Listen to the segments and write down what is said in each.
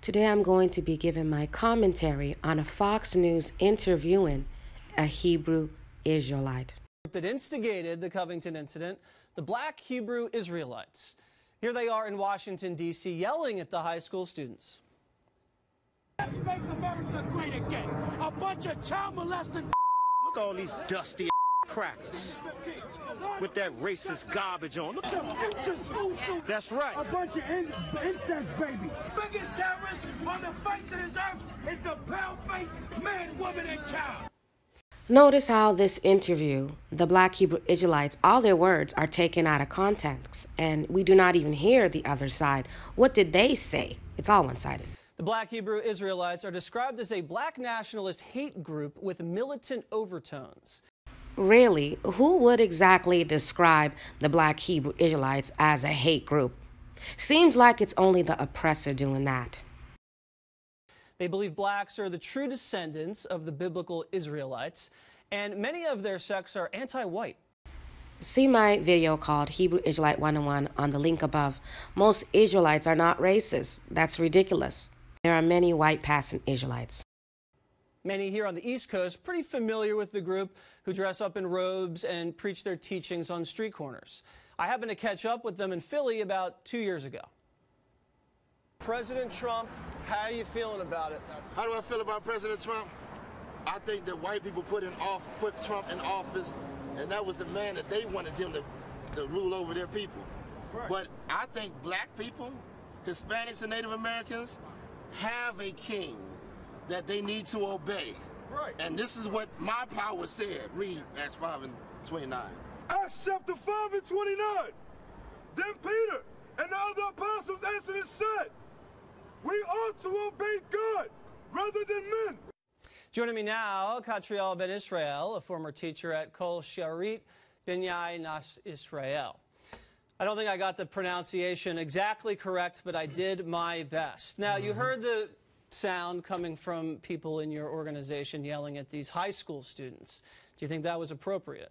Today I'm going to be giving my commentary on a Fox News interviewing a Hebrew Israelite. That instigated the Covington incident, the Black Hebrew Israelites. Here they are in Washington, D.C., yelling at the high school students. Let's make America great again. A bunch of child molested. Look at all these dusty crackers with that racist garbage on. That's right. A bunch of incest babies. Biggest terrorist on the face of this earth is the pale-faced man, woman, and child. Notice how this interview, the Black Hebrew Israelites, all their words are taken out of context, and we do not even hear the other side. What did they say? It's all one-sided. The Black Hebrew Israelites are described as a black nationalist hate group with militant overtones. Really, who would exactly describe the Black Hebrew Israelites as a hate group? Seems like it's only the oppressor doing that. They believe blacks are the true descendants of the biblical Israelites, and many of their sects are anti-white. See my video called Hebrew Israelite 101 on the link above. Most Israelites are not racist. That's ridiculous. There are many white passing Israelites. Many here on the East Coast pretty familiar with the group who dress up in robes and preach their teachings on street corners. I happened to catch up with them in Philly about 2 years ago. President Trump, how are you feeling about it? How do I feel about President Trump? I think that white people put Trump in office, and that was the man that they wanted him to rule over their people. Right. But I think black people, Hispanics and Native Americans, have a king that they need to obey. Right. And this is what my power said. Read Acts 5:29. Acts chapter 5 and 29. Then Peter and the other apostles answered and said, we ought to obey God rather than men. Joining me now, Katriel Ben Israel, a former teacher at Kol Sharit B'nai Nas Israel. I don't think I got the pronunciation exactly correct, but I did my best. Now, you heard the sound coming from people in your organization yelling at these high school students. Do you think that was appropriate?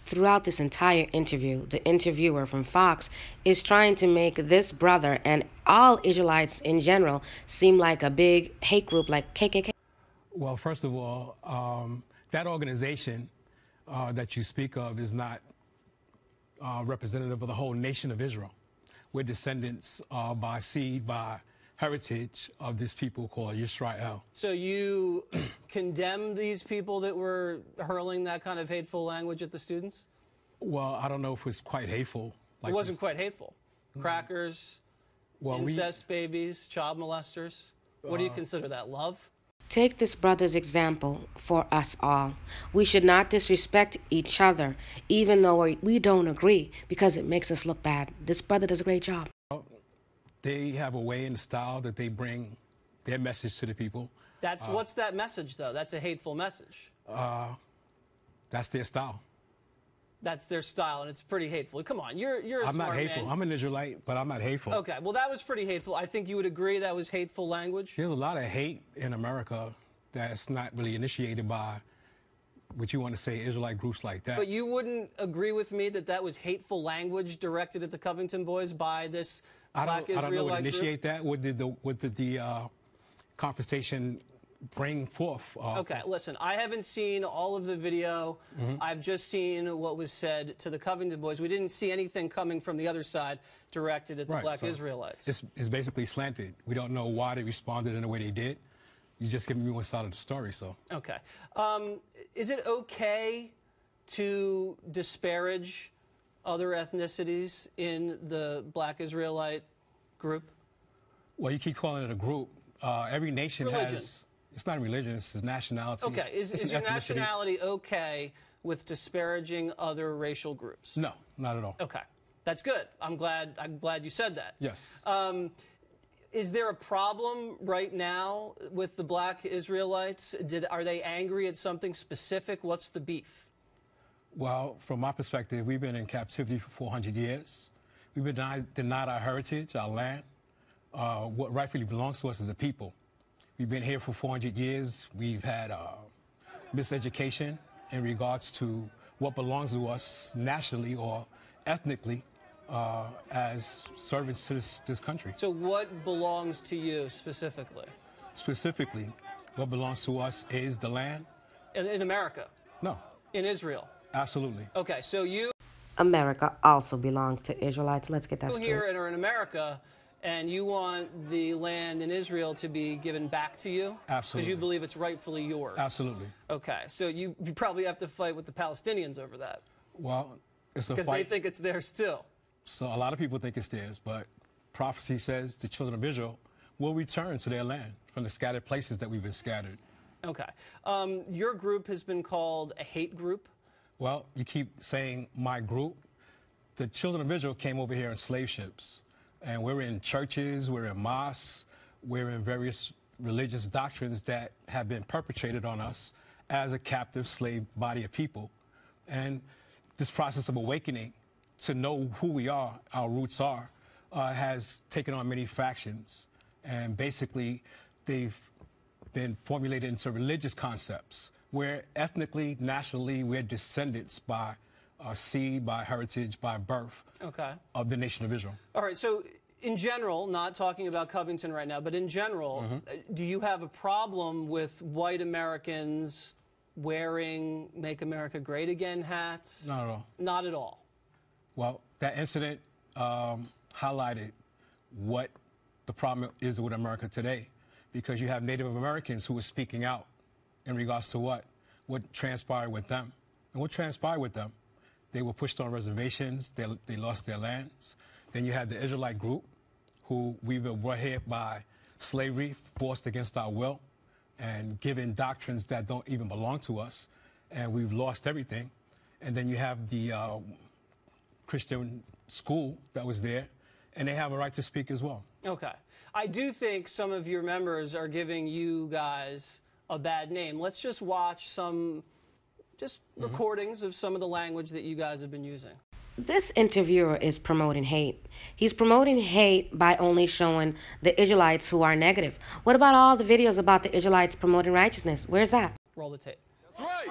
Throughout this entire interview, the interviewer from Fox is trying to make this brother and all Israelites in general seem like a big hate group like KKK. Well, first of all, that organization that you speak of is not representative of the whole nation of Israel. We're descendants by seed, by heritage of this people called Israel. So you condemn these people that were hurling that kind of hateful language at the students? Well, I don't know if it's quite hateful. It wasn't quite hateful. Crackers, incest babies, child molesters. What do you consider that, love? Take this brother's example for us all. We should not disrespect each other, even though we don't agree, because it makes us look bad. This brother does a great job. They have a way and a style that they bring their message to the people. What's that message, though? That's a hateful message. That's their style. That's their style, and it's pretty hateful. Come on, you're a smart man. I'm not hateful. I'm an Israelite, but I'm not hateful. Okay, well, that was pretty hateful. I think you would agree that was hateful language? There's a lot of hate in America that's not really initiated by what you want to say Israelite groups like that. But you wouldn't agree with me that that was hateful language directed at the Covington boys by this Black Israelite group? I don't know what initiate that. What did the conversation bring forth? Okay, listen, I haven't seen all of the video. I've just seen what was said to the Covington boys. We didn't see anything coming from the other side directed at the Black Israelites. It's basically slanted. We don't know why they responded in the way they did. You just giving me one side of the story, so. Okay. Is it okay to disparage other ethnicities in the Black Israelite group? Well, you keep calling it a group. Every nation has... It's not a religion, it's nationality. Okay. Is your nationality okay with disparaging other racial groups? No, not at all. Okay. That's good. I'm glad you said that. Yes. Is there a problem right now with the Black Israelites? Are they angry at something specific? What's the beef? Well, from my perspective, we've been in captivity for 400 years. We've been denied our heritage, our land, what rightfully belongs to us as a people. We've been here for 400 years. We've had miseducation in regards to what belongs to us nationally or ethnically. as servants to this country. So what belongs to you specifically? Specifically, what belongs to us is the land. In America? No. In Israel? Absolutely. Okay, so you America also belongs to Israelites. Let's get that straight. here and are in America, and you want the land in Israel to be given back to you? Absolutely. Because you believe it's rightfully yours? Absolutely. Okay, so you probably have to fight with the Palestinians over that. Well, it's a fight. Because they think it's theirs too. So a lot of people think it's theirs, but prophecy says the children of Israel will return to their land from the scattered places that we've been scattered. Okay. Your group has been called a hate group. Well, you keep saying my group. The children of Israel came over here in slave ships, and we're in churches, we're in mosques, we're in various religious doctrines that have been perpetrated on us as a captive slave body of people. And this process of awakening to know who we are, our roots are, has taken on many factions. And basically, they've been formulated into religious concepts where ethnically, nationally, we're descendants by seed, by heritage, by birth of the nation of Israel. All right, so in general, not talking about Covington right now, but in general, do you have a problem with white Americans wearing Make America Great Again hats? Not at all. Not at all. Well, that incident highlighted what the problem is with America today, because you have Native Americans who are speaking out in regards to what transpired with them. And what transpired with them? They were pushed on reservations, they lost their lands. Then you had the Israelite group, who we've been brought here by slavery, forced against our will, and given doctrines that don't even belong to us, and we've lost everything. And then you have the Christian school that was there, and they have a right to speak as well. Okay. I do think some of your members are giving you guys a bad name. Let's just watch some recordings of some of the language that you guys have been using. This interviewer is promoting hate. He's promoting hate by only showing the Israelites who are negative. What about all the videos about the Israelites promoting righteousness? Where's that? Roll the tape. That's right.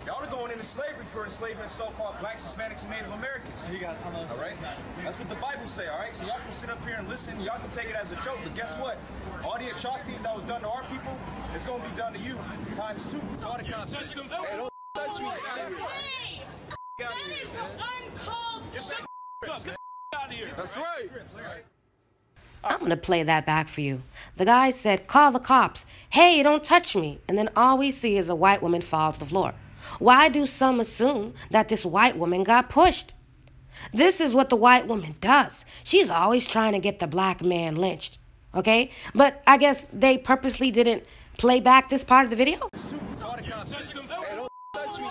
Y'all are going into slavery for enslaving so-called blacks, Hispanics, and Native Americans. You got it. All right? That's what the Bible say, all right? So y'all can sit up here and listen. Y'all can take it as a joke, but guess what? All the atrocities that was done to our people is going to be done to you times 2. All the cops. Hey, don't touch me. That is uncalled. Get out of here. That's right. I'm going to play that back for you. The guy said, call the cops. Hey, don't touch me. And then all we see is a white woman fall to the floor. Why do some assume that this white woman got pushed? This is what the white woman does. She's always trying to get the black man lynched. Okay? But I guess they purposely didn't play back this part of the video? All the cops. Hey, don't touch me.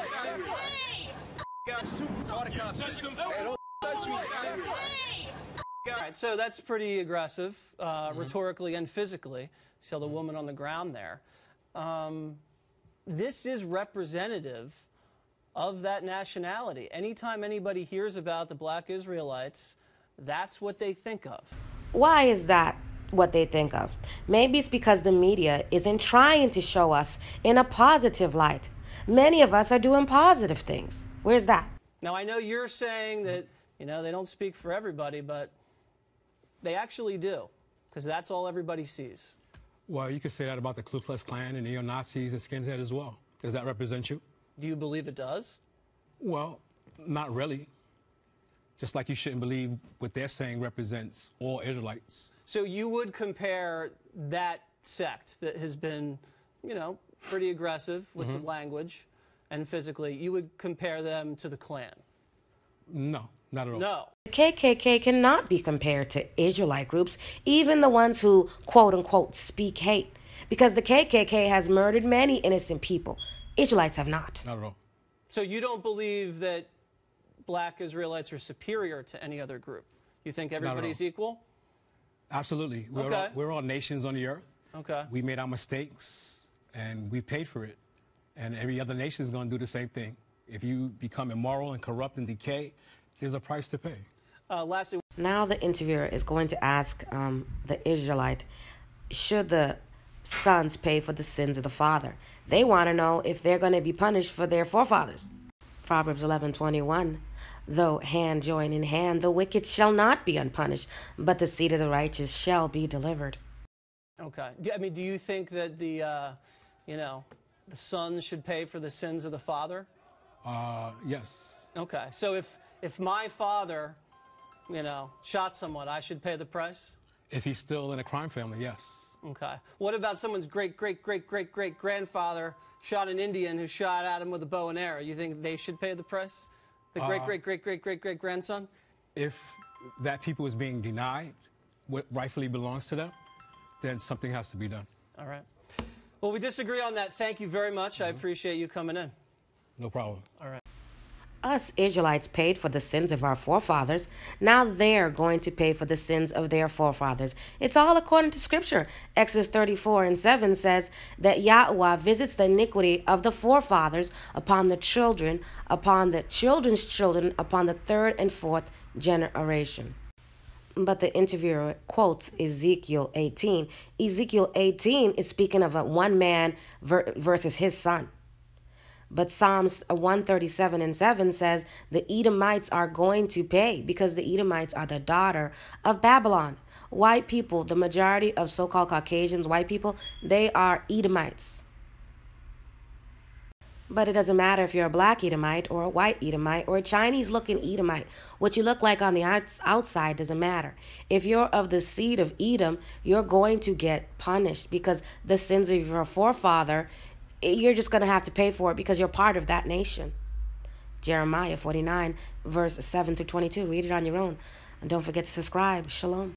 All the cops. Hey, don't touch me. All right, so that's pretty aggressive, rhetorically and physically. See the woman on the ground there. This is representative of that nationality. Anytime anybody hears about the Black Israelites, that's what they think of. Why is that what they think of? Maybe it's because the media isn't trying to show us in a positive light. Many of us are doing positive things. Where's that? Now, I know you're saying that, they don't speak for everybody, but they actually do, because that's all everybody sees. Well, you could say that about the Ku Klux Klan and neo-Nazis and skinheads as well. Does that represent you? Do you believe it does? Well, not really. Just like you shouldn't believe what they're saying represents all Israelites. So you would compare that sect that has been, pretty aggressive with the language and physically, you would compare them to the Klan? No, not at all. No. The KKK cannot be compared to Israelite groups, even the ones who, quote unquote, speak hate, because the KKK has murdered many innocent people. Israelites have not. Not at all. So you don't believe that Black Israelites are superior to any other group? You think everybody's equal? Absolutely. We're all nations on the earth. Okay. We made our mistakes, and we paid for it. And every other nation is going to do the same thing. If you become immoral and corrupt and decay, there's a price to pay. Lastly, now the interviewer is going to ask the Israelite, should the sons pay for the sins of the father? They want to know if they're going to be punished for their forefathers. Proverbs 11:21. Though hand join in hand, the wicked shall not be unpunished, but the seed of the righteous shall be delivered. Okay. Do you think that the son should pay for the sins of the father? Yes. Okay. So if my father, shot someone, I should pay the price? If he's still in a crime family, yes. Okay. What about someone's great-great-great-great-great-great-grandfather shot an Indian who shot at him with a bow and arrow? You think they should pay the price? The great-great-great-great-great-great-grandson? If that people is being denied what rightfully belongs to them, then something has to be done. All right. Well, we disagree on that. Thank you very much. I appreciate you coming in. No problem. All right. Us Israelites paid for the sins of our forefathers. Now they're going to pay for the sins of their forefathers. It's all according to Scripture. Exodus 34:7 says that Yahweh visits the iniquity of the forefathers upon the children, upon the children's children, upon the third and fourth generation. But the interviewer quotes Ezekiel 18. Ezekiel 18 is speaking of one man versus his son. But Psalms 137:7 says the Edomites are going to pay because the Edomites are the daughter of Babylon. White people, the majority of so-called Caucasians, white people, they are Edomites. But it doesn't matter if you're a black Edomite or a white Edomite or a Chinese-looking Edomite. What you look like on the outside doesn't matter. If you're of the seed of Edom, you're going to get punished because the sins of your forefather, you're just going to have to pay for it because you're part of that nation. Jeremiah 49, verse 7 through 22. Read it on your own. And don't forget to subscribe. Shalom.